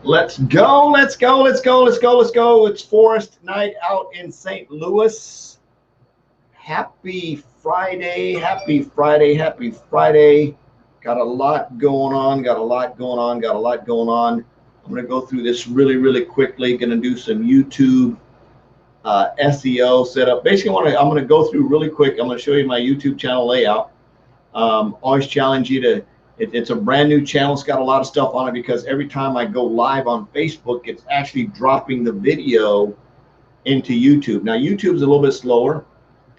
Let's go, let's go, let's go, let's go, let's go. It's Forest Night out in St. Louis. Happy Friday, happy Friday, happy Friday. Got a lot going on, got a lot going on, got a lot going on. I'm going to go through this really quickly. Going to do some YouTube SEO setup. Basically, I'm going to go through really quick. I'm going to show you my YouTube channel layout. Always challenge you to, it's a brand new channel. It's got a lot of stuff on it because every time I go live on Facebook, it's actually dropping the video into YouTube. Now, YouTube's a little bit slower.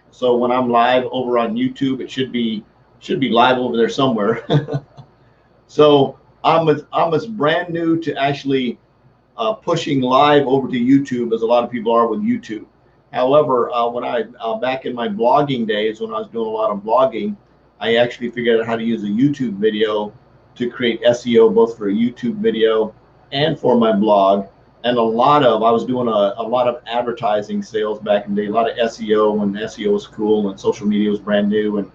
So when I'm live over on YouTube, it should be live over there somewhere. So I'm as brand new to actually pushing live over to YouTube as a lot of people are with YouTube. However, when I back in my blogging days, when I was doing a lot of blogging, I actually figured out how to use a YouTube video to create SEO both for a YouTube video and for my blog. And I was doing a lot of advertising sales back in the day, a lot of SEO when SEO was cool and social media was brand new, and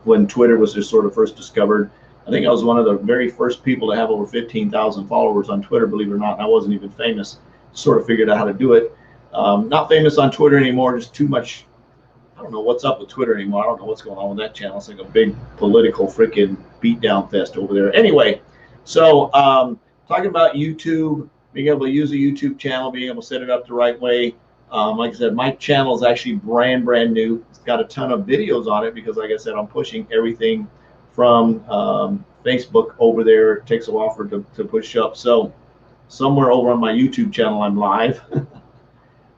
when Twitter was just sort of first discovered. I think I was one of the very first people to have over 15,000 followers on Twitter, believe it or not, and I wasn't even famous. Sort of figured out how to do it. Not famous on Twitter anymore, just too much. I don't know what's up with Twitter anymore. I don't know what's going on with that channel. It's like a big political freaking beatdown fest over there. Anyway, so talking about YouTube, being able to use a YouTube channel, being able to set it up the right way. Like I said, my channel is actually brand new. It's got a ton of videos on it because, like I said, I'm pushing everything from Facebook over there. It takes a while for it to push up. So somewhere over on my YouTube channel, I'm live.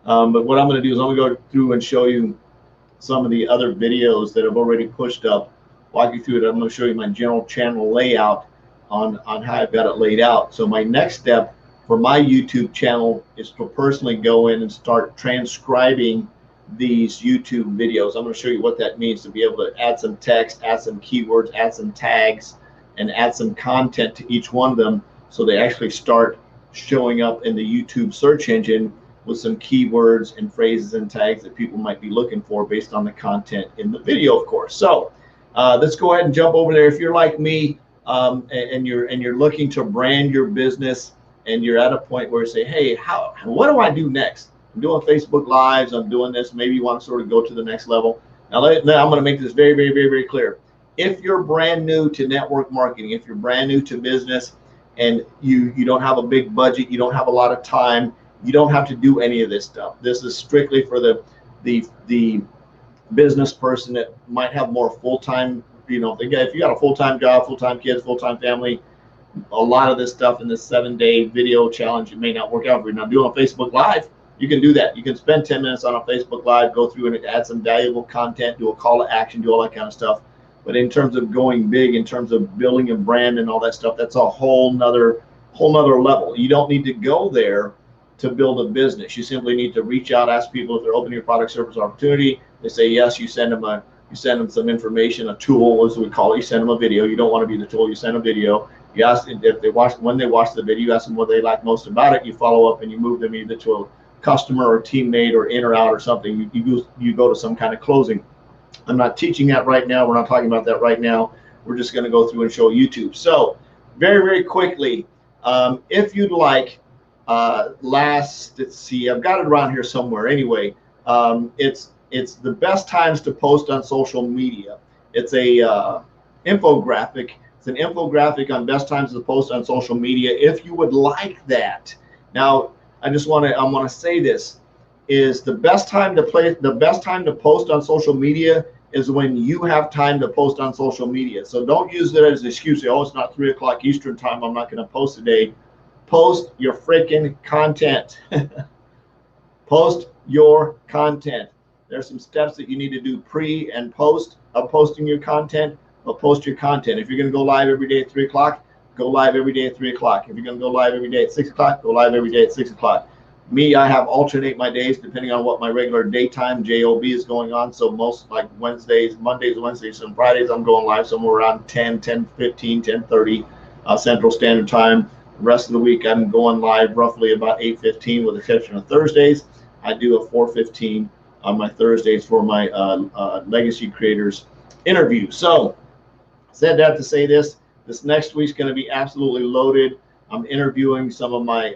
But what I'm going to do is I'm going to go through and show you some of the other videos that have already pushed up, walk you through it. I'm going to show you my general channel layout on how I've got it laid out. So my next step for my YouTube channel is to personally go in and start transcribing these YouTube videos. I'm going to show you what that means to be able to add some text, add some keywords, add some tags, and add some content to each one of them so they actually start showing up in the YouTube search engine with some keywords and phrases and tags that people might be looking for based on the content in the video, of course. So let's go ahead and jump over there. If you're like me and you're looking to brand your business and you're at a point where you say, hey, what do I do next? I'm doing Facebook Lives, I'm doing this, maybe you want to sort of go to the next level. Now I'm going to make this very clear. If you're brand new to network marketing, if you're brand new to business and you don't have a big budget, you don't have a lot of time, you don't have to do any of this stuff. This is strictly for the business person that might have more full-time, if you got a full-time job, full-time kids, full-time family, a lot of this stuff in this 7-day video challenge, it may not work out for you. Now, doing a Facebook Live, you can do that. You can spend 10 minutes on a Facebook Live, go through and add some valuable content, do a call to action, do all that kind of stuff. But in terms of going big, in terms of building a brand and all that stuff, that's a whole nother level. You don't need to go there to build a business. You simply need to reach out, ask people if they're open to your product, service, opportunity. They say yes, you send them some information, a tool as we call it. You send them a video. You don't want to be the tool, you send a video. You ask if when they watch the video, you ask them what they like most about it. You follow up and you move them either to a customer or teammate or in or out or something. You go to some kind of closing. I'm not teaching that right now. We're not talking about that right now. We're just going to go through and show YouTube. So very quickly, if you'd like, let's see, I've got it around here somewhere. Anyway, it's the best times to post on social media. It's a infographic. It's an infographic on best times to post on social media. If you would like that, now I want to say this is the best time to post on social media is when you have time to post on social media. So don't use that as an excuse. Say, oh, it's not 3 o'clock Eastern time, I'm not going to post today. Post your freaking content. Post your content. There's some steps that you need to do pre and post of posting your content, but post your content. If you're going to go live every day at 3 o'clock, go live every day at 3 o'clock. If you're going to go live every day at 6 o'clock, go live every day at 6 o'clock. Me, I have alternate my days depending on what my regular daytime job is going on. So most like Mondays, Wednesdays, and Fridays, I'm going live somewhere around 10:15, 10:30 Central Standard Time. The rest of the week, I'm going live roughly about 8:15 with the exception of Thursdays. I do a 4:15 on my Thursdays for my Legacy Creators interview. So said that to say this next week's going to be absolutely loaded. I'm interviewing some of my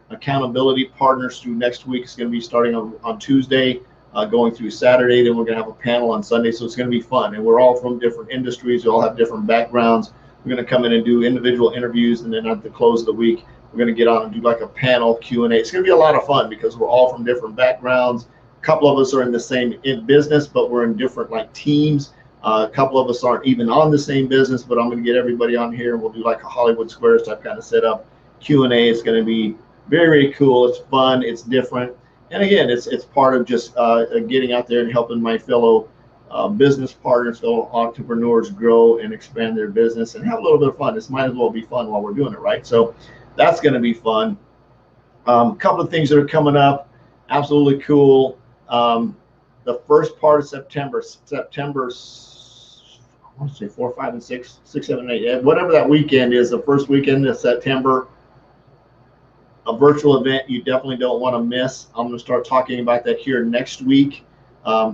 accountability partners through next week. It's going to be starting on Tuesday, going through Saturday. Then we're going to have a panel on Sunday. So it's going to be fun. And we're all from different industries. We all have different backgrounds. We're going to come in and do individual interviews. And then at the close of the week, we're going to get on and do like a panel Q&A. It's going to be a lot of fun because we're all from different backgrounds. A couple of us are in the same business, but we're in different like teams. A couple of us aren't even on the same business, but I'm going to get everybody on here and we'll do like a Hollywood Squares type kind of setup. Q&A. It's going to be very, very cool. It's fun. It's different. And again, it's part of just getting out there and helping my fellow business partners, fellow entrepreneurs grow and expand their business and have a little bit of fun. This might as well be fun while we're doing it, right? So that's going to be fun. A couple of things that are coming up. Absolutely cool. The first part of September, I want to say 4, 5, and 6, 6, 7, 8, whatever that weekend is, the first weekend of September, a virtual event you definitely don't want to miss. I'm going to start talking about that here next week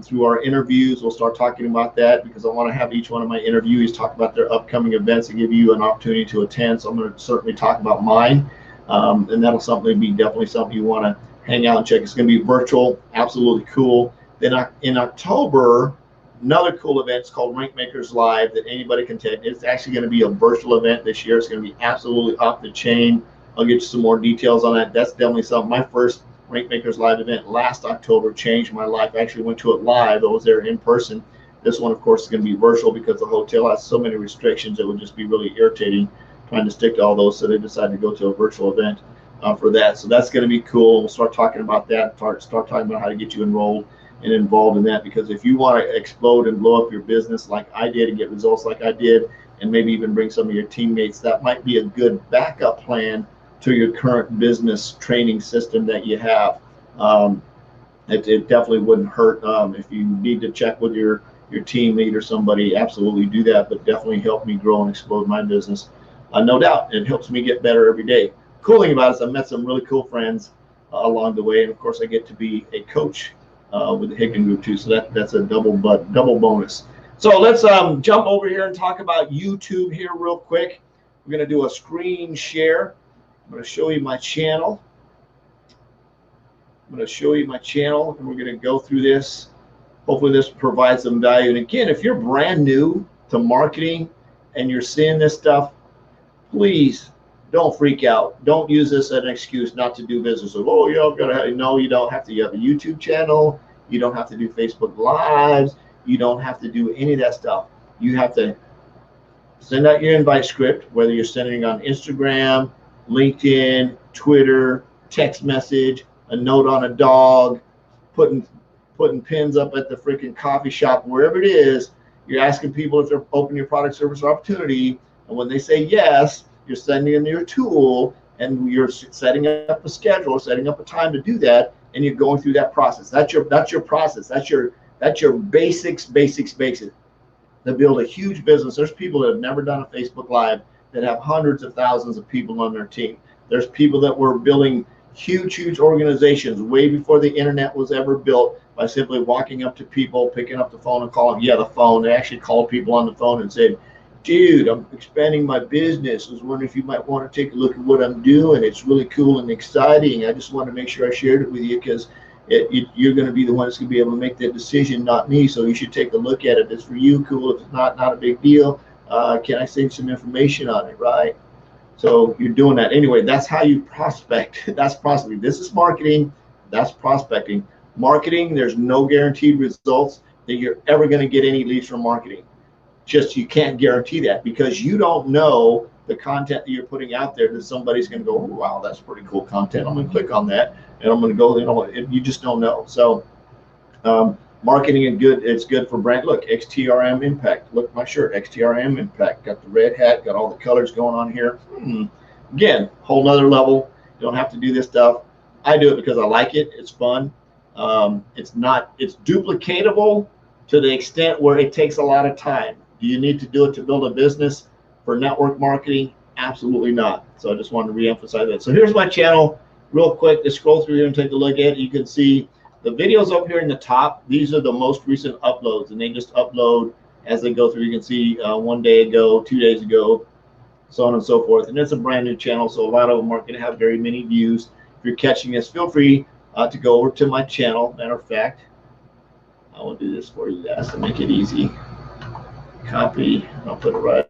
through our interviews. We'll start talking about that because I want to have each one of my interviewees talk about their upcoming events and give you an opportunity to attend. So I'm going to certainly talk about mine, and that'll be definitely something you want to hang out and check. It's going to be virtual, absolutely cool. Then in October, another cool event is called Rank Makers Live that anybody can attend. It's actually going to be a virtual event this year. It's going to be absolutely off the chain. I'll get you some more details on that. That's definitely something. My first Rank Makers Live event last October changed my life. I actually went to it live. I was there in person. This one, of course, is going to be virtual because the hotel has so many restrictions. It would just be really irritating trying to stick to all those. So they decided to go to a virtual event for that. So that's going to be cool. We'll start talking about that. Start talking about how to get you enrolled and involved in that, because if you want to explode and blow up your business like I did and get results like I did, and maybe even bring some of your teammates, that might be a good backup plan to your current business training system that you have. It definitely wouldn't hurt. If you need to check with your team lead or somebody, absolutely do that, but definitely help me grow and explode my business. No doubt, it helps me get better every day. Cool thing about it is I met some really cool friends along the way, and of course I get to be a coach with the Hicken Group too, so that's a double bonus. So let's jump over here and talk about YouTube here real quick. We're going to do a screen share. I'm going to show you my channel. And we're going to go through this. Hopefully this provides some value. And again, if you're brand new to marketing and you're seeing this stuff, please don't freak out. Don't use this as an excuse not to do business. Oh, yeah, I've got to have. No, you don't have to. You have a YouTube channel. You don't have to do Facebook Lives. You don't have to do any of that stuff. You have to send out your invite script, whether you're sending on Instagram, LinkedIn, Twitter, text message, a note on a dog, putting pins up at the freaking coffee shop, wherever it is. You're asking people if they're open your product, service, or opportunity, and when they say yes, you're sending in your tool, and you're setting up a schedule, setting up a time to do that, and you're going through that process. That's your process. That's your basics. To build a huge business, there's people that have never done a Facebook Live that have hundreds of thousands of people on their team. There's people that were building huge organizations way before the internet was ever built by simply walking up to people, picking up the phone and calling. Yeah, the phone. They actually called people on the phone and said, dude, I'm expanding my business. I was wondering if you might want to take a look at what I'm doing. It's really cool and exciting. I just want to make sure I shared it with you because you're going to be the one that's going to be able to make that decision, not me. So you should take a look at it. If it's for you, cool. If it's not a big deal. Can I send some information on it, right? So you're doing that. Anyway, that's how you prospect. That's prospecting. This is marketing. That's prospecting. Marketing, there's no guaranteed results that you're ever going to get any leads from marketing. Just you can't guarantee that because you don't know the content that you're putting out there that somebody's going to go, oh, wow, that's pretty cool content. I'm going to click on that and I'm going to go, you just don't know. So marketing is good. It's good for brand. Look, XTRM Impact. Look at my shirt, XTRM Impact. Got the red hat, got all the colors going on here. Again, whole nother level. You don't have to do this stuff. I do it because I like it. It's fun. It's duplicatable to the extent where it takes a lot of time. Do you need to do it to build a business for network marketing? Absolutely not. So I just wanted to reemphasize that. So here's my channel real quick. Just scroll through here and take a look at it. You can see the videos up here in the top. These are the most recent uploads, and they just upload as they go through. You can see 1 day ago, 2 days ago, so on and so forth. And it's a brand new channel, so a lot of them aren't going to have very many views. If you're catching this, feel free to go over to my channel. Matter of fact, I will do this for you guys to make it easy. Copy, I'll put it right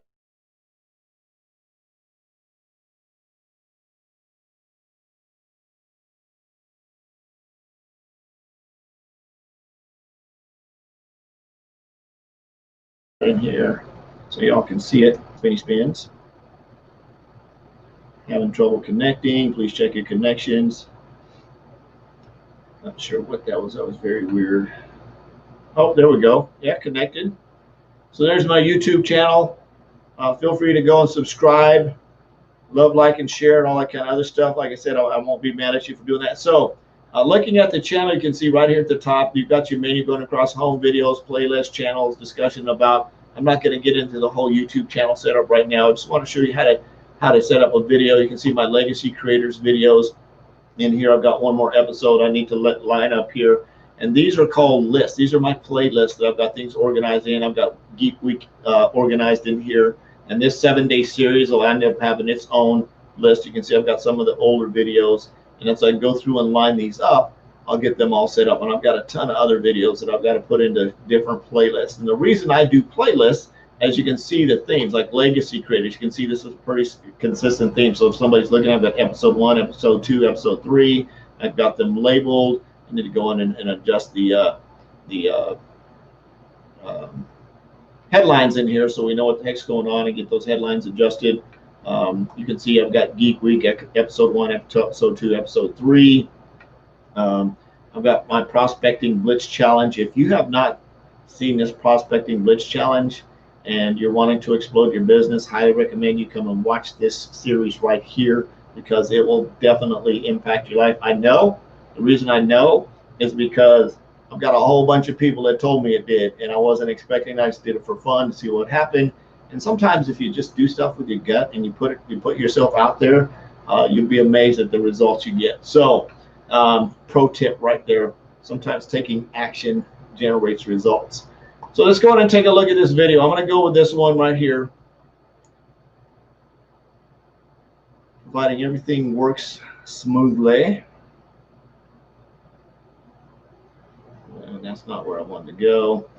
in here so y'all can see it. Spinny spins. Having trouble connecting, please check your connections. Not sure what that was. That was very weird. Oh, there we go. Yeah, connected. So there's my YouTube channel. Feel free to go and subscribe. Love, like, and share, and all that kind of other stuff. Like I said, I won't be mad at you for doing that. So looking at the channel, you can see right here at the top, you've got your menu going across home, videos, playlist, channels, discussion about. I'm not going to get into the whole YouTube channel setup right now. I just want to show you how to set up a video. You can see my Legacy Creators videos. In here, I've got one more episode I need to line up here. And these are called lists. These are my playlists that I've got things organized in. I've got Geek Week organized in here. And this 7-day series will end up having its own list. You can see I've got some of the older videos. And as I go through and line these up, I'll get them all set up. And I've got a ton of other videos that I've got to put into different playlists. And the reason I do playlists, as you can see, the themes like Legacy Creators, you can see this is a pretty consistent theme. So if somebody's looking at that episode 1, episode 2, episode 3, I've got them labeled. I need to go in and adjust the headlines in here so we know what the heck's going on and get those headlines adjusted. You can see I've got Geek Week, episode 1, episode 2, episode 3. I've got my Prospecting Blitz Challenge. If you have not seen this Prospecting Blitz Challenge and you're wanting to explode your business, highly recommend you come and watch this series right here because it will definitely impact your life. I know. The reason I know is because I've got a whole bunch of people that told me it did, and I wasn't expecting. I just did it for fun to see what happened. And sometimes if you just do stuff with your gut and you put yourself out there, you'll be amazed at the results you get. So pro tip right there, sometimes taking action generates results. So let's go ahead and take a look at this video. I'm going to go with this one right here. Providing everything works smoothly. And that's not where I wanted to go.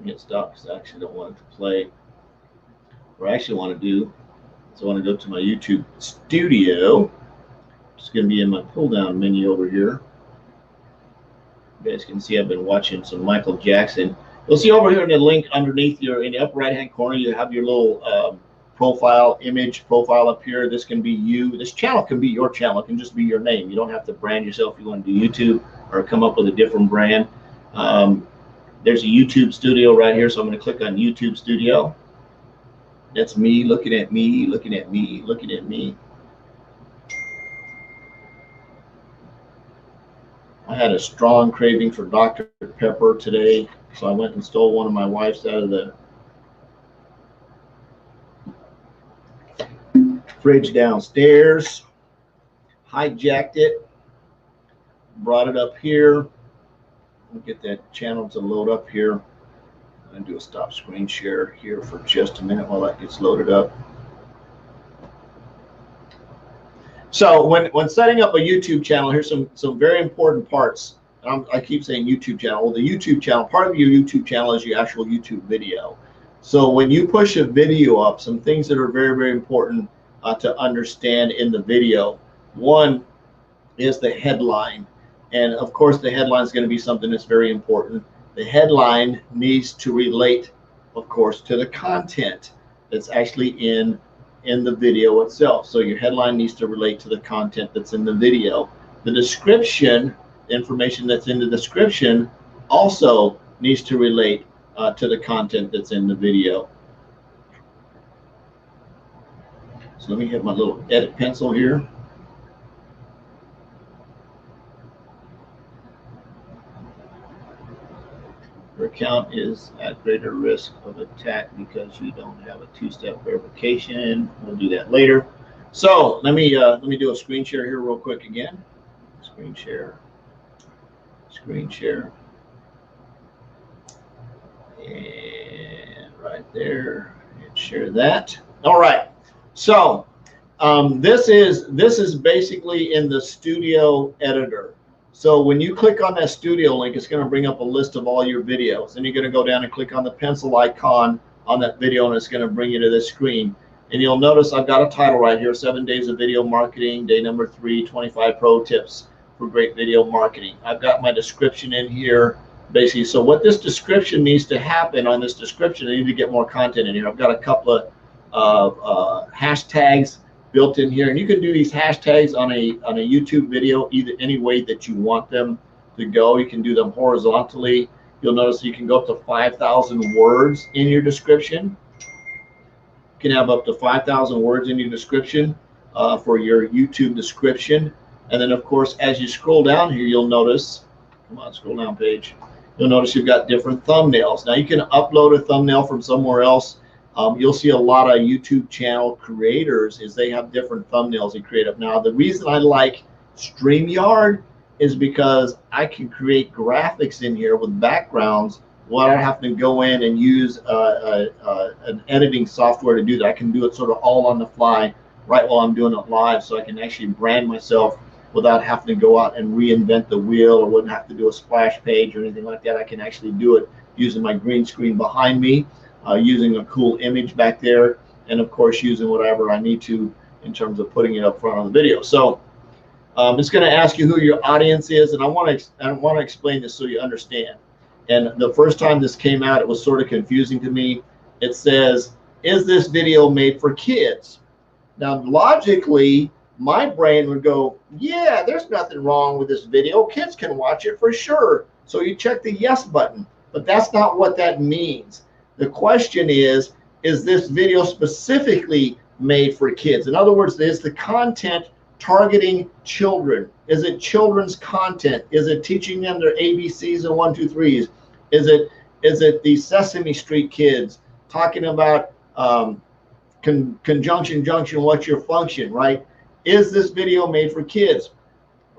Get stopped because I actually don't want it to play. What I actually want to do is I want to go to my YouTube studio. It's going to be in my pull down menu over here. You guys can see I've been watching some Michael Jackson. You'll see over here in the link underneath in the upper right hand corner, you have your little image profile up here. This can be you. This channel can be your channel. It can just be your name. You don't have to brand yourself if you want to do YouTube or come up with a different brand. There's a YouTube studio right here, so I'm going to click on YouTube studio. That's me looking at me, looking at me, looking at me. I had a strong craving for Dr. Pepper today, so I went and stole one of my wife's out of the fridge downstairs, hijacked it, brought it up here. We'll get that channel to load up here. I'm going to do a stop screen share here for just a minute while that gets loaded up. So when setting up a YouTube channel, here's some very important parts. I keep saying YouTube channel. Well, the YouTube channel, part of your YouTube channel is your actual YouTube video. So when you push a video up, some things that are very, very important to understand in the video. One is the headline. And of course, the headline is going to be something that's very important. The headline needs to relate, of course, to the content that's actually in the video itself. So your headline needs to relate to the content that's in the video. The description, the information that's in the description, also needs to relate to the content that's in the video. So let me hit my little edit pencil here. Your account is at greater risk of attack because you don't have a two-step verification. We'll do that later. So let me do a screen share here real quick again. Screen share, and right there, and share that. All right. So this is basically in the studio editor. So when you click on that studio link, it's going to bring up a list of all your videos. Then you're going to go down and click on the pencil icon on that video, and it's going to bring you to this screen. And you'll notice I've got a title right here, 7 Days of Video Marketing, day number 3, 25 Pro Tips for Great Video Marketing. I've got my description in here, basically. So what this description needs to happen on this description, I need to get more content in here. I've got a couple of hashtags built in here, and you can do these hashtags on a YouTube video either any way that you want them to go. You can do them horizontally. You'll notice you can go up to 5,000 words in your description. You can have up to 5,000 words in your description for your YouTube description. And then of course, as you scroll down here, you'll notice, come on, scroll down page, you'll notice you've got different thumbnails. Now you can upload a thumbnail from somewhere else. You'll see a lot of YouTube channel creators is they have different thumbnails they create up. Now, the reason I like StreamYard is because I can create graphics in here with backgrounds without having to go in and use an editing software to do that. I can do it sort of all on the fly right while I'm doing it live, so I can actually brand myself without having to go out and reinvent the wheel, or wouldn't have to do a splash page or anything like that. I can actually do it using my green screen behind me. Using a cool image back there, and of course using whatever I need to in terms of putting it up front on the video. So it's going to ask you who your audience is, and I want to explain this so you understand. And the first time this came out, it was sort of confusing to me. It says, is this video made for kids? Now logically my brain would go, yeah, there's nothing wrong with this video, kids can watch it for sure. So you check the yes button, but that's not what that means. The question is this video specifically made for kids? In other words, is the content targeting children? Is it children's content? Is it teaching them their ABCs and 1, 2, 3s? Is it the Sesame Street kids talking about conjunction, junction, what's your function, right? Is this video made for kids?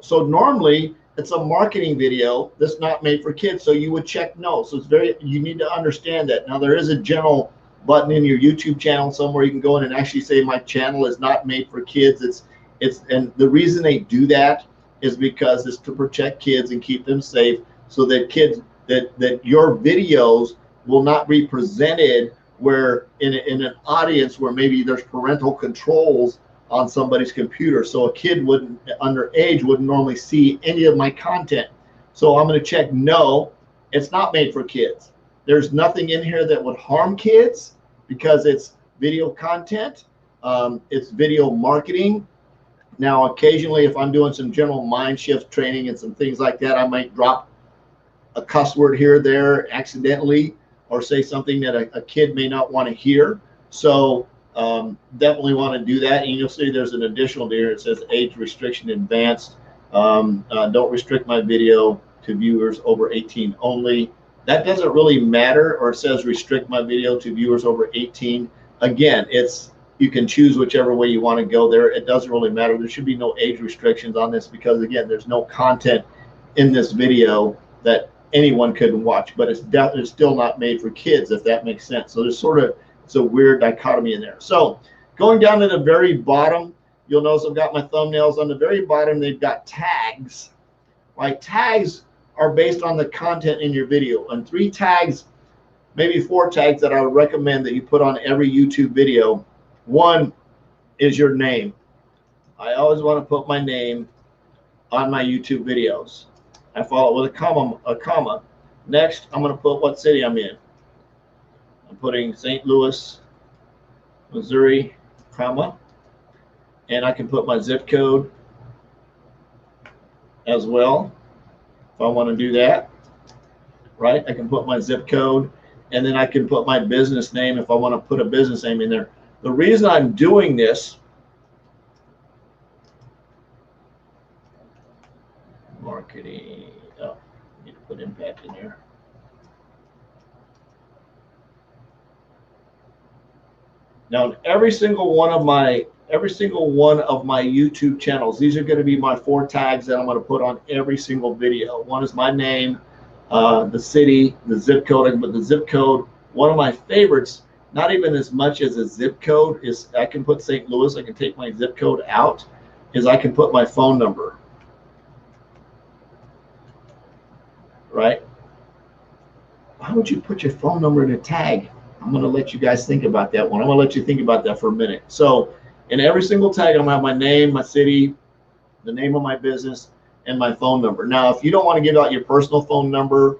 So normally it's a marketing video that's not made for kids, so you would check no. So it's you need to understand that. Now there is a general button in your YouTube channel somewhere you can go in and actually say my channel is not made for kids. And the reason they do that is because it's to protect kids and keep them safe, so that kids that your videos will not be presented where in an audience where maybe there's parental controls on somebody's computer. So a kid underage wouldn't normally see any of my content. So I'm going to check no, it's not made for kids. There's nothing in here that would harm kids because it's video content. It's video marketing. Now, occasionally, if I'm doing some general mind shift training and some things like that, I might drop a cuss word here or there accidentally, or say something that a kid may not want to hear. So definitely want to do that. And you'll see there's an additional there. It says age restriction advanced. Don't restrict my video to viewers over 18 only. That doesn't really matter, or it says restrict my video to viewers over 18. Again, you can choose whichever way you want to go there. It doesn't really matter. There should be no age restrictions on this because, again, there's no content in this video that anyone could watch, but it's definitely still not made for kids, if that makes sense. So there's it's a weird dichotomy in there. So going down to the very bottom, you'll notice I've got my thumbnails. On the very bottom, they've got tags. Right? Tags are based on the content in your video. And 3 tags, maybe 4 tags that I would recommend that you put on every YouTube video. One is your name. I always want to put my name on my YouTube videos. I follow it with a comma. Next, I'm going to put what city I'm in. I'm putting St. Louis, Missouri, comma, and I can put my zip code as well if I want to do that, right? I can put my zip code, and then I can put my business name if I want to put a business name in there. The reason I'm doing this, marketing, oh, I need to put impact in there. Now, every single one of my YouTube channels, these are going to be my 4 tags that I'm going to put on every single video. One is my name, the city, the zip code. I can put the zip code. One of my favorites not even as much as a zip code. Is I can put St. Louis, I can take my zip code out, is I can put my phone number, right? Why would you put your phone number in a tag? I'm going to let you guys think about that one. I'm going to let you think about that for a minute. So in every single tag, I'm going to have my name, my city, the name of my business, and my phone number. Now, if you don't want to give out your personal phone number,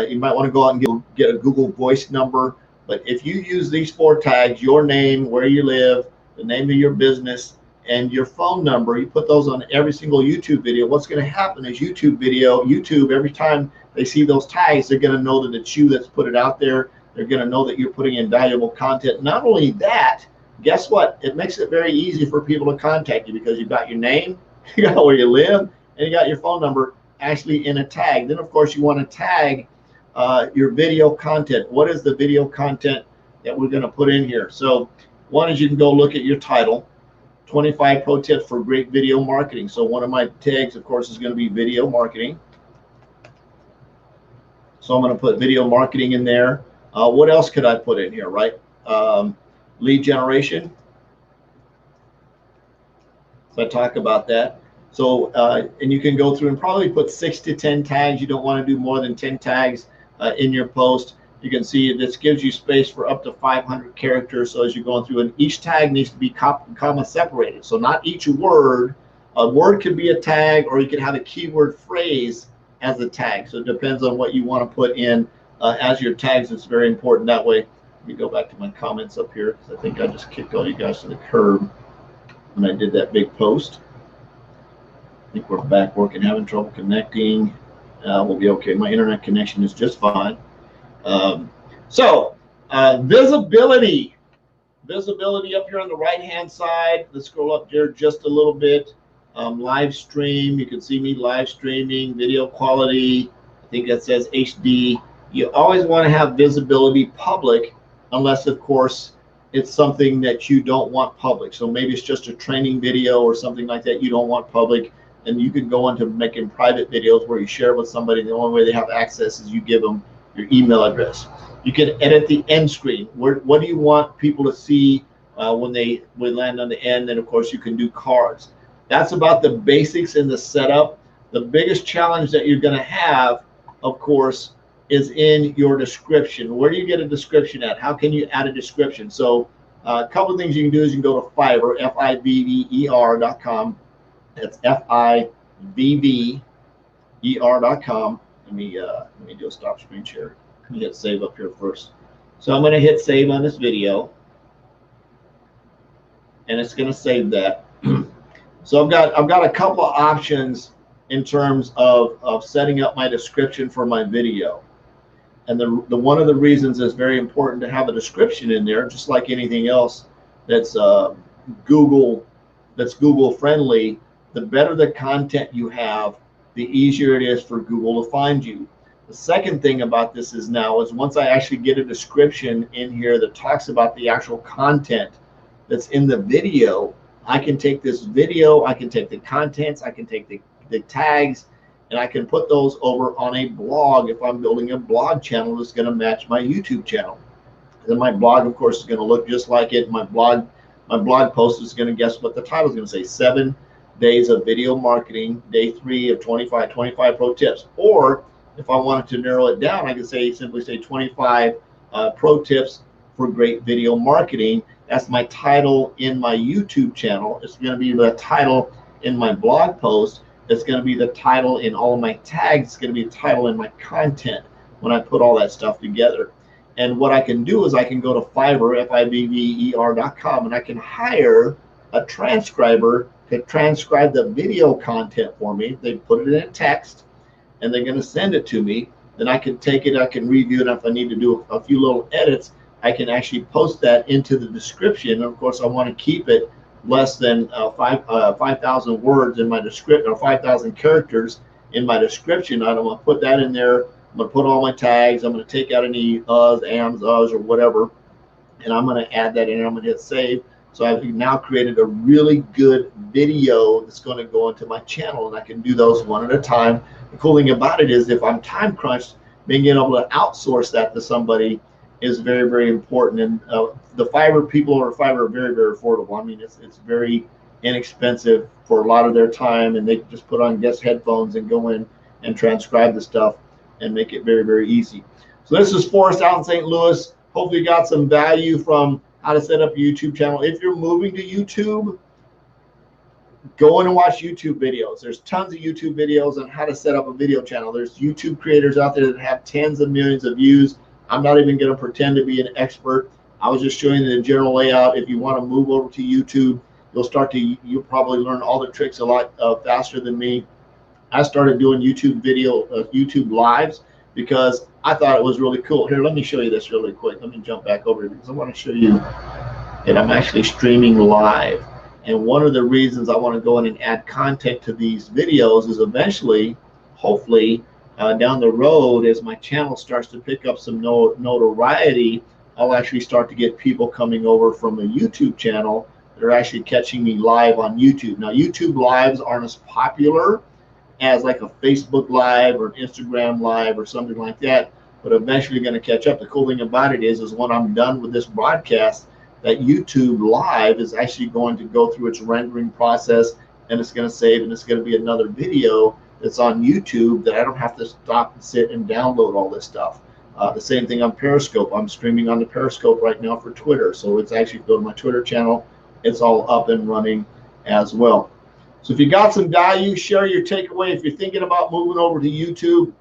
you might want to go out and get a Google Voice number. But if you use these 4 tags, your name, where you live, the name of your business, and your phone number, you put those on every single YouTube video, what's going to happen is YouTube, every time they see those tags, they're going to know that it's you that's put it out there. They're going to know that you're putting in valuable content. Not only that, guess what? It makes it very easy for people to contact you because you've got your name, you got where you live, and you got your phone number actually in a tag. Then, of course, you want to tag your video content. What is the video content that we're going to put in here? So one is you can go look at your title, 25 pro tips for great video marketing. So one of my tags, of course, is going to be video marketing. So I'm going to put video marketing in there. What else could I put in here, right? Lead generation. So I talk about that. So, and you can go through and probably put 6 to 10 tags. You don't want to do more than 10 tags in your post. You can see this gives you space for up to 500 characters. So as you're going through, and each tag needs to be comma separated. So not each word. A word could be a tag, or you could have a keyword phrase as a tag. So it depends on what you want to put in as your tags. It's very important that way. Let me go back to my comments up here because I think I just kicked all you guys to the curb when I did that big post. I think we're back working, having trouble connecting. We'll be okay. My internet connection is just fine. Visibility. Visibility up here on the right-hand side. Let's scroll up there just a little bit. Live stream. You can see me live streaming. Video quality. I think that says HD. You always want to have visibility public, unless, of course, it's something that you don't want public. So maybe it's just a training video or something like that you don't want public. And you can go into making private videos where you share with somebody. The only way they have access is you give them your email address. You can edit the end screen. What do you want people to see when they land on the end? And of course, you can do cards. That's about the basics in the setup. The biggest challenge that you're going to have, of course, is in your description. Where do you get a description at? How can you add a description? So a couple of things you can do is you can go to Fiverr, FIVVER.com. That's FIVVER.com. Let me do a stop screen share. Let me hit save up here first. So I'm going to hit save on this video, and it's going to save that. So I've got a couple of options in terms of setting up my description for my video. And the one of the reasons it's very important to have a description in there, just like anything else that's Google friendly. The better the content you have, the easier it is for Google to find you. The second thing about this is once I actually get a description in here that talks about the actual content that's in the video, I can take this video, I can take the contents, I can take the tags, and I can put those over on a blog if I'm building a blog channel that's going to match my YouTube channel. Then my blog, of course, is going to look just like it. My blog post is going to guess what the title is going to say: 7 days of video marketing, day 3 of 25 pro tips. Or if I wanted to narrow it down, I could simply say 25 pro tips for great video marketing. That's my title in my YouTube channel. It's going to be the title in my blog post. It's going to be the title in all of my tags. It's going to be the title in my content when I put all that stuff together. And what I can do is I can go to Fiverr, FIVVER.com, and I can hire a transcriber to transcribe the video content for me. They put it in text, and they're going to send it to me. Then I can take it, I can review it. If I need to do a few little edits, I can actually post that into the description. And of course, I want to keep it less than 5,000 words in my description, or 5,000 characters in my description. I'm going to put that in there. I'm going to put all my tags. I'm going to take out any uhs, ams, uhs, or whatever, and I'm going to add that in. I'm going to hit save. So I've now created a really good video that's going to go into my channel, and I can do those one at a time. The cool thing about it is if I'm time crunched, being able to outsource that to somebody is very, very important. And the Fiverr people or Fiverr are very, very affordable. I mean, it's very inexpensive for a lot of their time, and they just put on guest headphones and go in and transcribe the stuff and make it very, very easy. So this is Forrest out in St. Louis. Hopefully you got some value from how to set up a YouTube channel. If you're moving to YouTube, go in and watch YouTube videos. There's tons of YouTube videos on how to set up a video channel. There's YouTube creators out there that have tens of millions of views. I'm not even going to pretend to be an expert. I was just showing you the general layout. If you want to move over to YouTube, you'll probably learn all the tricks a lot faster than me. I started doing YouTube lives because I thought it was really cool. Here, let me show you this really quick. Let me jump back over here because I want to show you that I'm actually streaming live. And one of the reasons I want to go in and add content to these videos is eventually, hopefully, down the road, as my channel starts to pick up some notoriety, I'll actually start to get people coming over from a YouTube channel that are actually catching me live on YouTube. Now, YouTube lives aren't as popular as like a Facebook live or an Instagram live or something like that, but eventually going to catch up. The cool thing about it is when I'm done with this broadcast, that YouTube live is actually going to go through its rendering process, and it's going to save, and it's going to be another video that's on YouTube that I don't have to stop and sit and download all this stuff. The same thing on Periscope. I'm streaming on the Periscope right now for Twitter, so it's actually go to my Twitter channel. It's all up and running as well. So if you got some value, share your takeaway. If you're thinking about moving over to YouTube,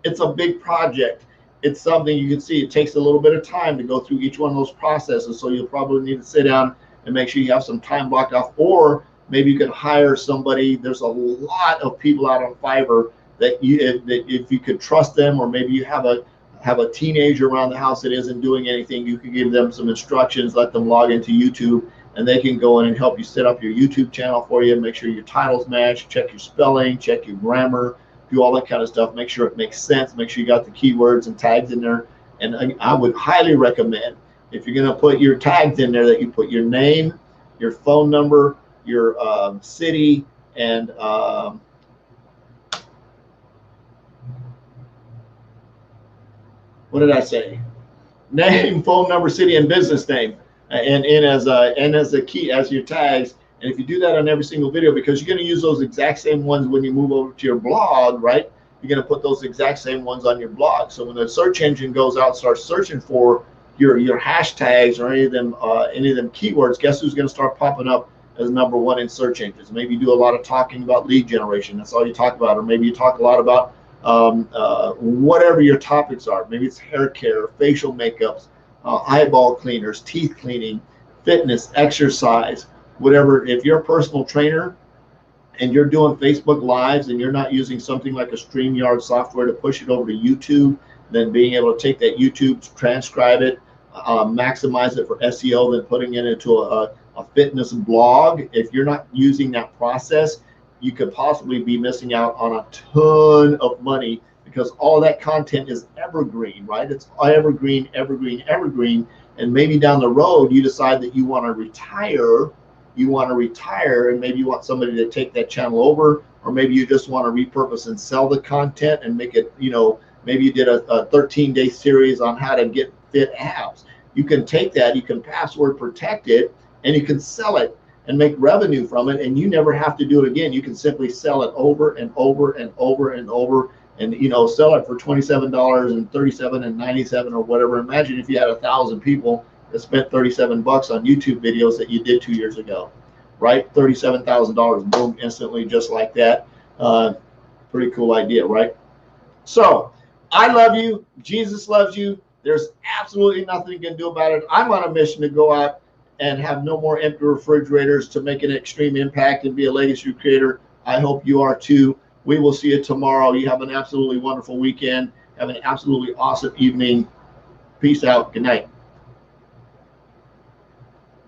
it's a big project. It's something you can see. It takes a little bit of time to go through each one of those processes, so you'll probably need to sit down and make sure you have some time blocked off, or maybe you can hire somebody. There's a lot of people out on Fiverr that if you could trust them, or maybe you have a teenager around the house that isn't doing anything, you can give them some instructions, let them log into YouTube, and they can go in and help you set up your YouTube channel for you, make sure your titles match, check your spelling, check your grammar, do all that kind of stuff, make sure it makes sense, make sure you got the keywords and tags in there. And I would highly recommend, if you're going to put your tags in there, that you put your name, your phone number, your city, and what did I say? Name, phone number, city, and business name, and as a key as your tags. And if you do that on every single video, because you're going to use those exact same ones when you move over to your blog, right? You're going to put those exact same ones on your blog. So when the search engine goes out and starts searching for your hashtags or any of them keywords, guess who's going to start popping up as #1 in search engines? Maybe you do a lot of talking about lead generation. That's all you talk about. Or maybe you talk a lot about whatever your topics are. Maybe it's hair care, facial makeups, eyeball cleaners, teeth cleaning, fitness, exercise, whatever. If you're a personal trainer and you're doing Facebook Lives and you're not using something like a StreamYard software to push it over to YouTube, then being able to take that YouTube, transcribe it, maximize it for SEO, then putting it into a fitness blog. If you're not using that process, you could possibly be missing out on a ton of money, because all of that content is evergreen, right? It's evergreen, evergreen, evergreen. And maybe down the road, you decide that you want to retire. And maybe you want somebody to take that channel over, or maybe you just want to repurpose and sell the content and make it, maybe you did a 13-day series on how to get fit abs. You can take that, you can password protect it, and you can sell it and make revenue from it, and you never have to do it again. You can simply sell it over and over and over and over, and sell it for $27 and $37 and $97 or whatever. Imagine if you had 1,000 people that spent $37 on YouTube videos that you did 2 years ago, right? $37,000, boom, instantly, just like that. Pretty cool idea, right? So I love you. Jesus loves you. There's absolutely nothing you can do about it. I'm on a mission to go out and have no more empty refrigerators, to make an extreme impact and be a legacy creator. I hope you are too. We will see you tomorrow. You have an absolutely wonderful weekend. Have an absolutely awesome evening. Peace out. Good night.